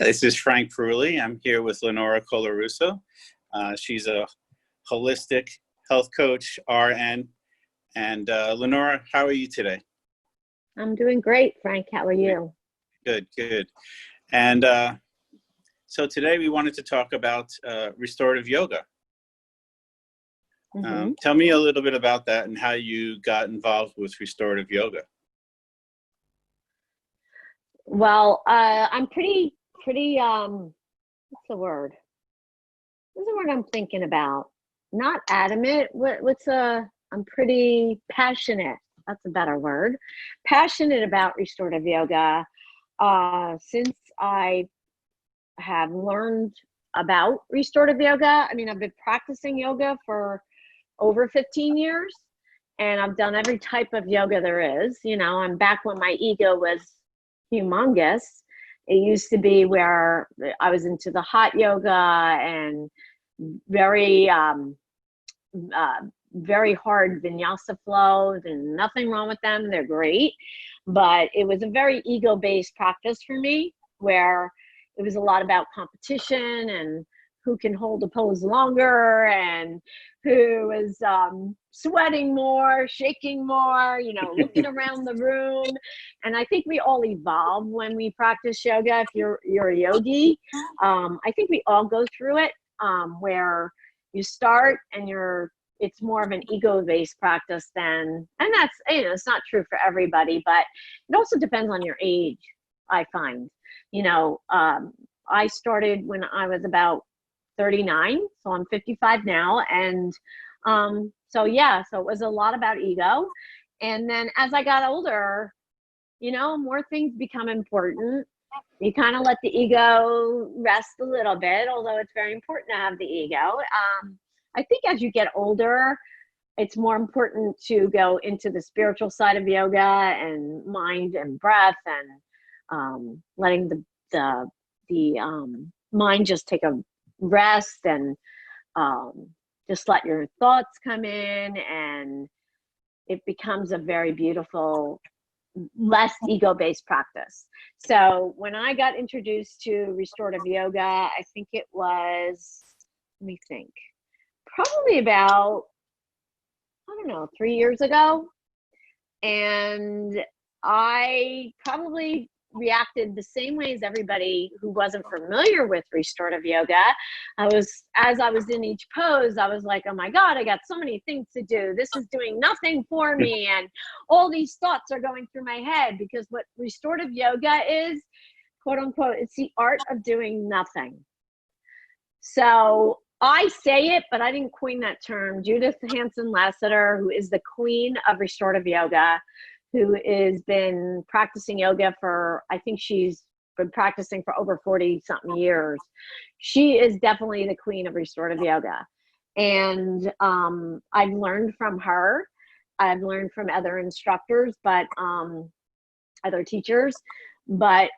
This is Frank Frulli. I'm here with Lenora Colarusso. She's a holistic health coach, RN. And Lenora, how are you today? I'm doing great, Frank. How are you? Good, good. And so today we wanted to talk about restorative yoga. Tell me a little bit about that and how you got involved with restorative yoga. Well, I'm pretty, what's the word? What's the word I'm thinking about? Not adamant. I'm pretty passionate. That's a better word. Passionate about restorative yoga. Since I have learned about restorative yoga, I mean, I've been practicing yoga for over 15 years, and I've done every type of yoga there is. You know, I'm back when my ego was humongous. It used to be where I was into the hot yoga and very hard vinyasa flows, and nothing wrong with them. They're great. But it was a very ego-based practice for me, where it was a lot about competition and who can hold a pose longer and who is sweating more, shaking more, you know, looking around the room. And I think we all evolve when we practice yoga. If you're a yogi, I think we all go through it, where you start and it's more of an ego-based practice and that's, you know, it's not true for everybody, but it also depends on your age, I find. You know, I started when I was about 39, so I'm 55 now. And so it was a lot about ego. And then as I got older, you know, more things become important. You kind of let the ego rest a little bit, although it's very important to have the ego. I think as you get older, it's more important to go into the spiritual side of yoga and mind and breath and letting the mind just take a rest and just let your thoughts come in, and it becomes a very beautiful, less ego-based practice. So when I got introduced to restorative yoga, I think it was, let me think, probably about, 3 years ago. And I probably reacted the same way as everybody who wasn't familiar with restorative yoga. As I was in each pose, I was like, oh my God, I got so many things to do. This is doing nothing for me. And all these thoughts are going through my head, because what restorative yoga is, quote unquote, it's the art of doing nothing. So I say it, but I didn't coin that term. Judith Hanson-Lasseter, who is the queen of restorative yoga, who has been practicing yoga for, I think she's been practicing for over 40 something years. She is definitely the queen of restorative yoga. And I've learned from her. I've learned from other instructors, but other teachers, but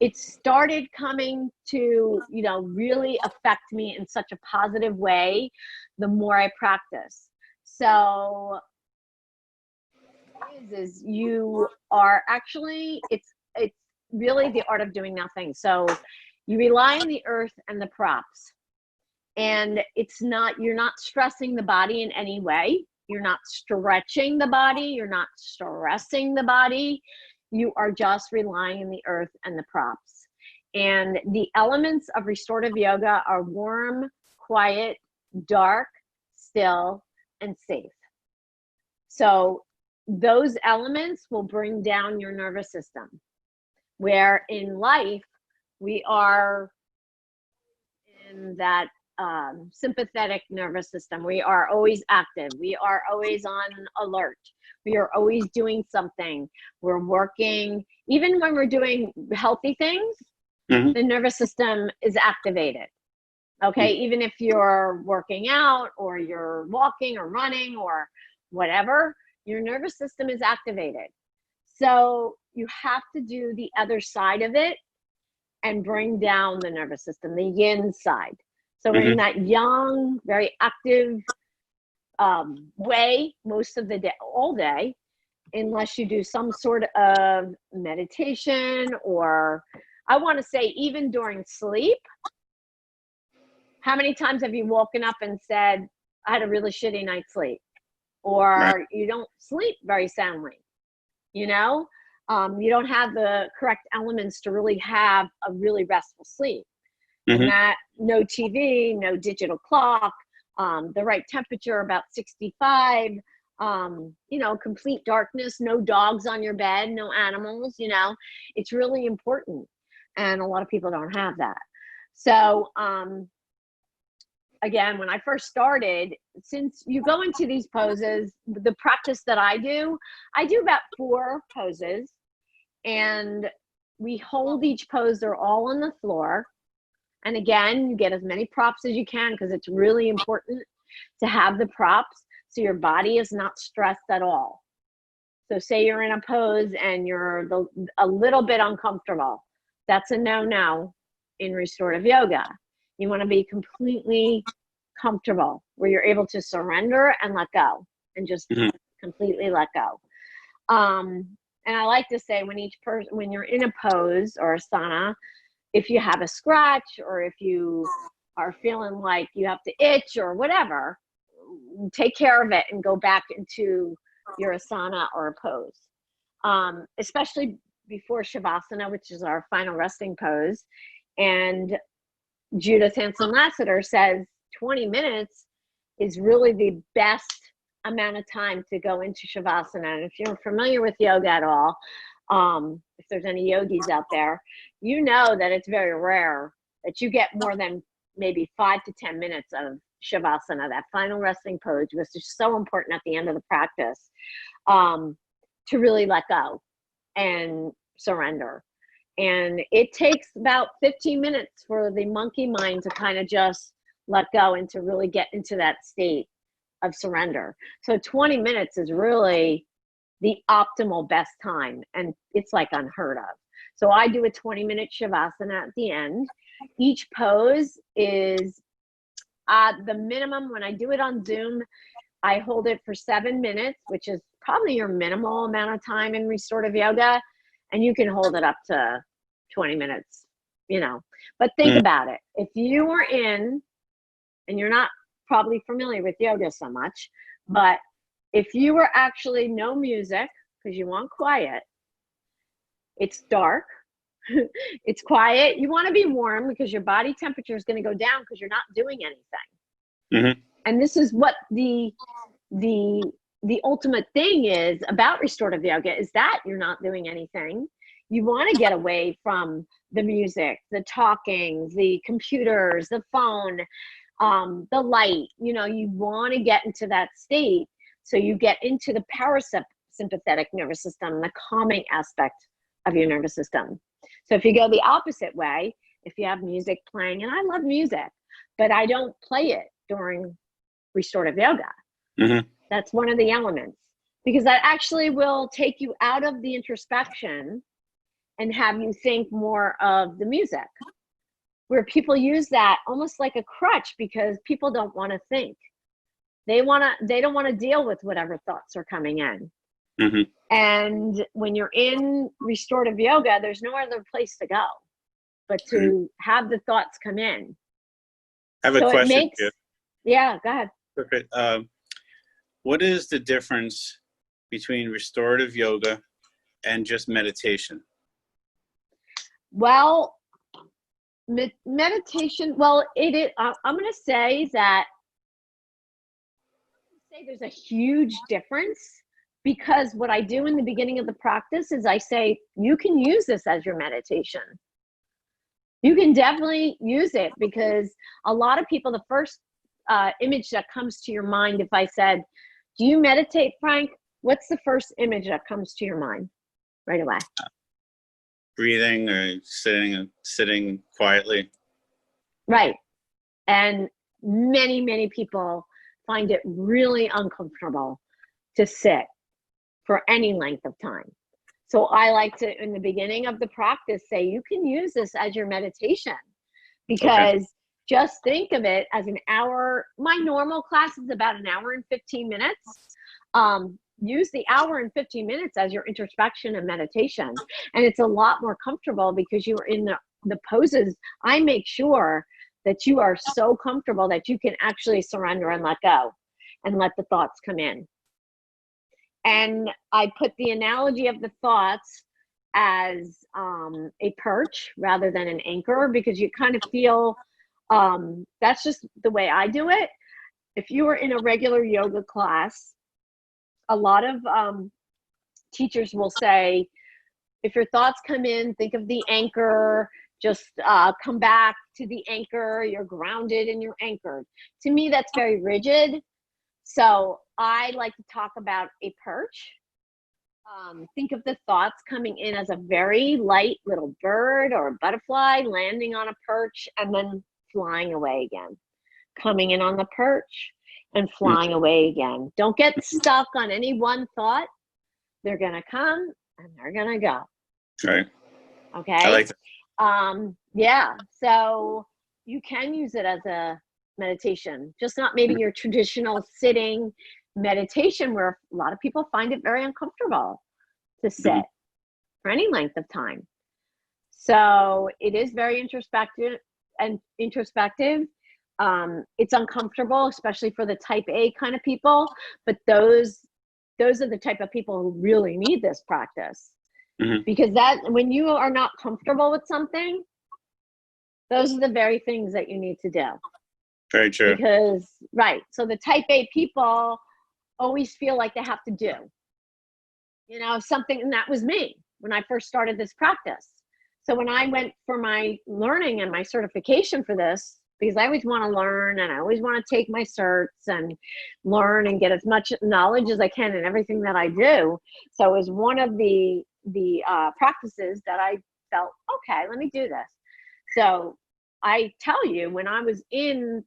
it started coming to, you know, really affect me in such a positive way the more I practice. So is you are actually, it's really the art of doing nothing. So you rely on the earth and the props, and you're not stressing the body in any way. You're not stretching the body. You're not stressing the body. You are just relying on the earth and the props. And the elements of restorative yoga are warm, quiet, dark, still, and safe. So those elements will bring down your nervous system, where in life we are in that sympathetic nervous system. We are always active. We are always on alert. We are always doing something. We're working. Even when we're doing healthy things, the nervous system is activated. Okay, even if you're working out or you're walking or running or whatever, your nervous system is activated. So you have to do the other side of it and bring down the nervous system, the yin side. So we're in that young, very active way most of the day, all day, unless you do some sort of meditation or I want to say even during sleep, how many times have you woken up and said, I had a really shitty night's sleep? Or Right. you don't sleep very soundly, you know? You don't have the correct elements to really have a really restful sleep. And Mm-hmm. that no TV, no digital clock, the right temperature, about 65, complete darkness, no dogs on your bed, no animals, it's really important. And a lot of people don't have that. So, again, when I first started, since you go into these poses, the practice that I do about 4 poses, and we hold each pose. They're all on the floor. And again, you get as many props as you can because it's really important to have the props so your body is not stressed at all. So say you're in a pose and you're a little bit uncomfortable. That's a no-no in restorative yoga. You want to be completely comfortable where you're able to surrender and let go and just Mm-hmm. completely let go. And I like to say when you're in a pose or asana, if you have a scratch or if you are feeling like you have to itch or whatever, take care of it and go back into your asana or a pose. Especially before Shavasana, which is our final resting pose. And Judith Hanson-Lassiter says 20 minutes is really the best amount of time to go into Shavasana. And if you're familiar with yoga at all, if there's any yogis out there, you know that it's very rare that you get more than maybe 5 to 10 minutes of Shavasana, that final resting pose, which is so important at the end of the practice, to really let go and surrender. And it takes about 15 minutes for the monkey mind to kind of just let go and to really get into that state of surrender. So 20 minutes is really the optimal best time, and it's like unheard of. So I do a 20-minute Shavasana at the end. Each pose is the minimum. When I do it on Zoom, I hold it for 7 minutes, which is probably your minimal amount of time in restorative yoga, and you can hold it up to 20 minutes, But think about it. If you were in, and you're not probably familiar with yoga so much, but if you were actually no music, because you want quiet, it's dark, it's quiet, you want to be warm because your body temperature is going to go down because you're not doing anything. Mm-hmm. And this is what the ultimate thing is about restorative yoga, is that you're not doing anything. You want to get away from the music, the talking, the computers, the phone, the light. You want to get into that state. So you get into the parasympathetic nervous system, the calming aspect of your nervous system. So if you go the opposite way, if you have music playing, and I love music, but I don't play it during restorative yoga. Mm-hmm. That's one of the elements, because that actually will take you out of the introspection and have you think more of the music, where people use that almost like a crutch because people don't want to think. They don't want to deal with whatever thoughts are coming in. Mm-hmm. And when you're in restorative yoga, there's no other place to go but to have the thoughts come in. I have a question here. Yeah, go ahead. Okay. What is the difference between restorative yoga and just meditation? Well, meditation, it is, I'm going to say that there's a huge difference, because what I do in the beginning of the practice is I say, you can use this as your meditation. You can definitely use it, because a lot of people, the first image that comes to your mind, if I said, do you meditate, Frank? What's the first image that comes to your mind right away? Breathing or sitting quietly. Right. And many, many people find it really uncomfortable to sit for any length of time. So I like to, in the beginning of the practice, say, you can use this as your meditation, because just think of it as an hour. My normal class is about an hour and 15 minutes. use the hour and 15 minutes as your introspection and meditation. And it's a lot more comfortable because you're in the poses. I make sure that you are so comfortable that you can actually surrender and let go and let the thoughts come in. And I put the analogy of the thoughts as a perch rather than an anchor, because you kind of feel, that's just the way I do it. If you were in a regular yoga class, a lot of teachers will say, if your thoughts come in, think of the anchor, just come back to the anchor, you're grounded and you're anchored. To me, that's very rigid. So I like to talk about a perch. Think of the thoughts coming in as a very light little bird or a butterfly landing on a perch and then flying away again. Coming in on the perch and flying away again. Don't get stuck on any one thought. They're going to come and they're going to go. Right. Okay. I like that. Yeah. So you can use it as a meditation, just not maybe your traditional sitting meditation where a lot of people find it very uncomfortable to sit for any length of time. So it is very introspective. It's uncomfortable, especially for the type A kind of people, but those are the type of people who really need this practice. Because that, when you are not comfortable with something, those are the very things that you need to do. Very true. Because, right. So the type A people always feel like they have to do, something. And that was me when I first started this practice. So when I went for my learning and my certification for this, because I always want to learn and I always want to take my certs and learn and get as much knowledge as I can in everything that I do. So it was one of the practices that I felt, okay, let me do this. So I tell you, when I was in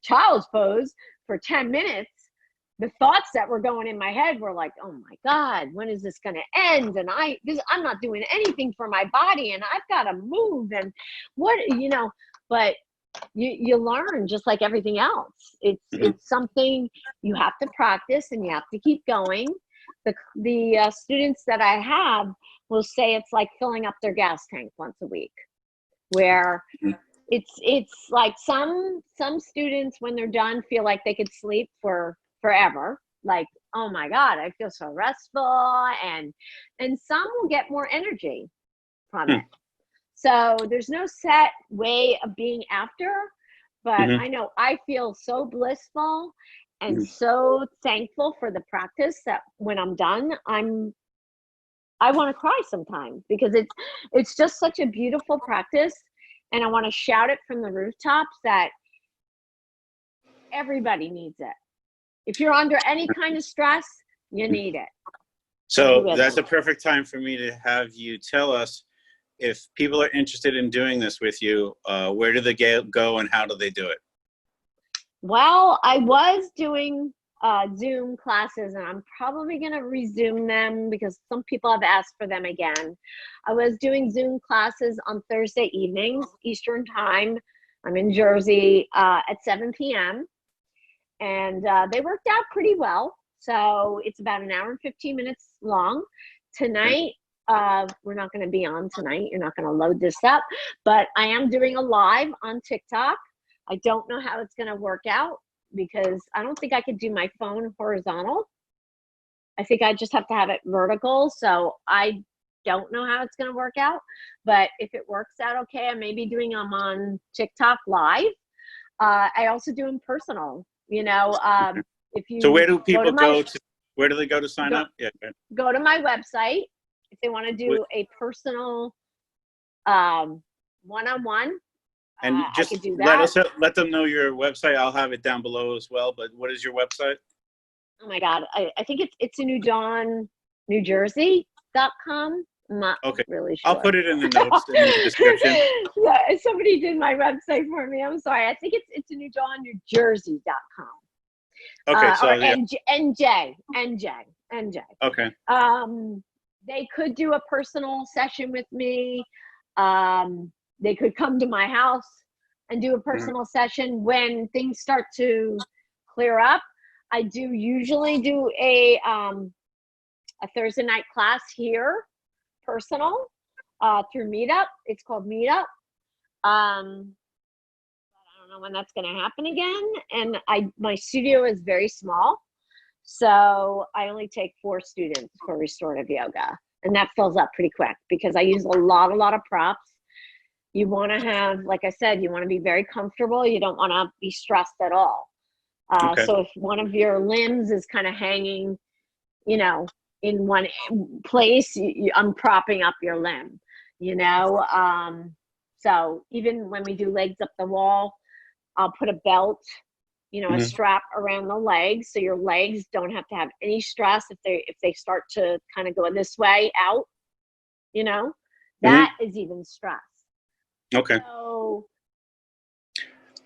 child's pose for 10 minutes, the thoughts that were going in my head were like, oh my God, when is this going to end? And I'm not doing anything for my body and I've got to move and but you learn just like everything else. It's something you have to practice and you have to keep going. The students that I have will say it's like filling up their gas tank once a week, where it's like some students when they're done feel like they could sleep for forever. Like, oh my God, I feel so restful, and some will get more energy from it. So there's no set way of being after, but I know I feel so blissful and so thankful for the practice that when I'm done, I want to cry sometimes, because it's just such a beautiful practice. And I want to shout it from the rooftops that everybody needs it. If you're under any kind of stress, you need it. So that's a perfect time for me to have you tell us, if people are interested in doing this with you, where do they go and how do they do it? Well, I was doing Zoom classes, and I'm probably going to resume them because some people have asked for them again. I was doing Zoom classes on Thursday evenings, Eastern time. I'm in Jersey at 7 p.m. And they worked out pretty well. So it's about an hour and 15 minutes long. Tonight, we're not going to be on tonight. You're not going to load this up. But I am doing a live on TikTok. I don't know how it's going to work out because I don't think I could do my phone horizontal. I think I just have to have it vertical. So I don't know how it's going to work out. But if it works out okay, I may be doing them on TikTok live. I also do them personal. If you, so where do people where do they go to sign up? Yeah. Go to my website if they want to do a personal one-on-one. And just I could do that. let them know your website. I'll have it down below as well. But what is your website? Oh my God, I think it's a New Dawn, New Jersey.com. I'm not really sure. I'll put it in the notes in the description. Yeah, somebody did my website for me. I'm sorry. I think it's a New Dawn, New Jersey.com. Okay, so or NJ. Okay. They could do a personal session with me. They could come to my house and do a personal session when things start to clear up. I do usually do a Thursday night class here, personal, through Meetup. It's called Meetup. I don't know when that's going to happen again. And my studio is very small, so I only take 4 students for restorative yoga, and that fills up pretty quick because I use a lot of props. You want to have, like I said, you want to be very comfortable. You don't want to be stressed at all. Okay. So if one of your limbs is kind of hanging, you know, in one place, I'm propping up your limb, you know. So even when we do legs up the wall, I'll put a belt, you know, a strap around the legs, so your legs don't have to have any stress if they start to kind of go this way out, you know. That is even stress. Okay. So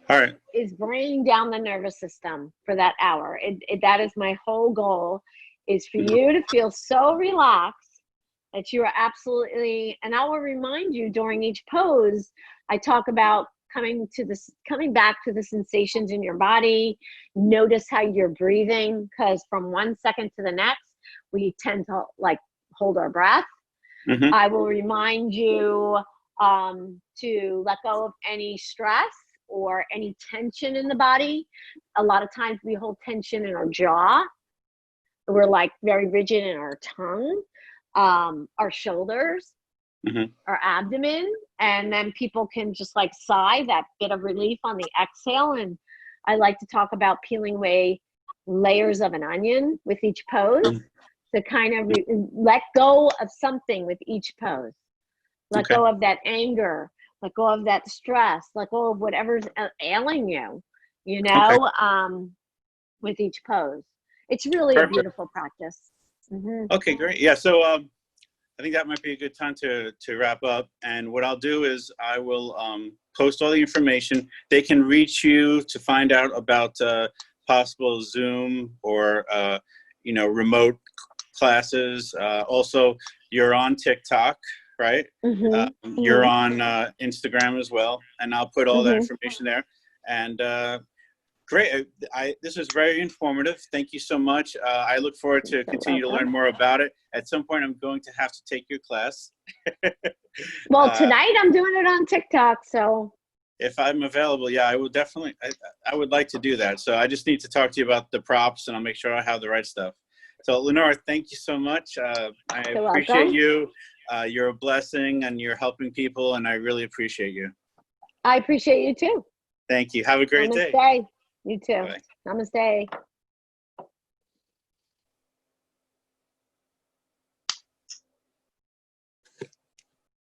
All right. is bringing down the nervous system for that hour. That is my whole goal, is for you to feel so relaxed that you are absolutely, and I will remind you during each pose, I talk about coming back to the sensations in your body. Notice how you're breathing, because from 1 second to the next, we tend to like hold our breath. I will remind you to let go of any stress or any tension in the body. A lot of times we hold tension in our jaw. We're like very rigid in our tongue, our shoulders, our abdomen, and then people can just like sigh that bit of relief on the exhale. And I like to talk about peeling away layers of an onion with each pose to kind of let go of something with each pose. Let go of that anger, let go of that stress, let go of whatever's ailing you, you know, with each pose. It's really a beautiful practice. Okay, great. Yeah, so I think that might be a good time to wrap up. And what I'll do is I will post all the information. They can reach you to find out about possible Zoom or, you know, remote classes. Also, you're on TikTok, right? You're on Instagram as well, and I'll put all that information there. And great, this was very informative. Thank you so much. I look forward to continue to learn more about it. At some point, I'm going to have to take your class. Well, tonight I'm doing it on TikTok, so. If I'm available, yeah, I will definitely, I would like to do that. So I just need to talk to you about the props, and I'll make sure I have the right stuff. So Lenora, thank you so much. I appreciate you. You're a blessing, and you're helping people, and I really appreciate you. I appreciate you too. Thank you. Have a great day. Namaste. You too. Bye. Namaste.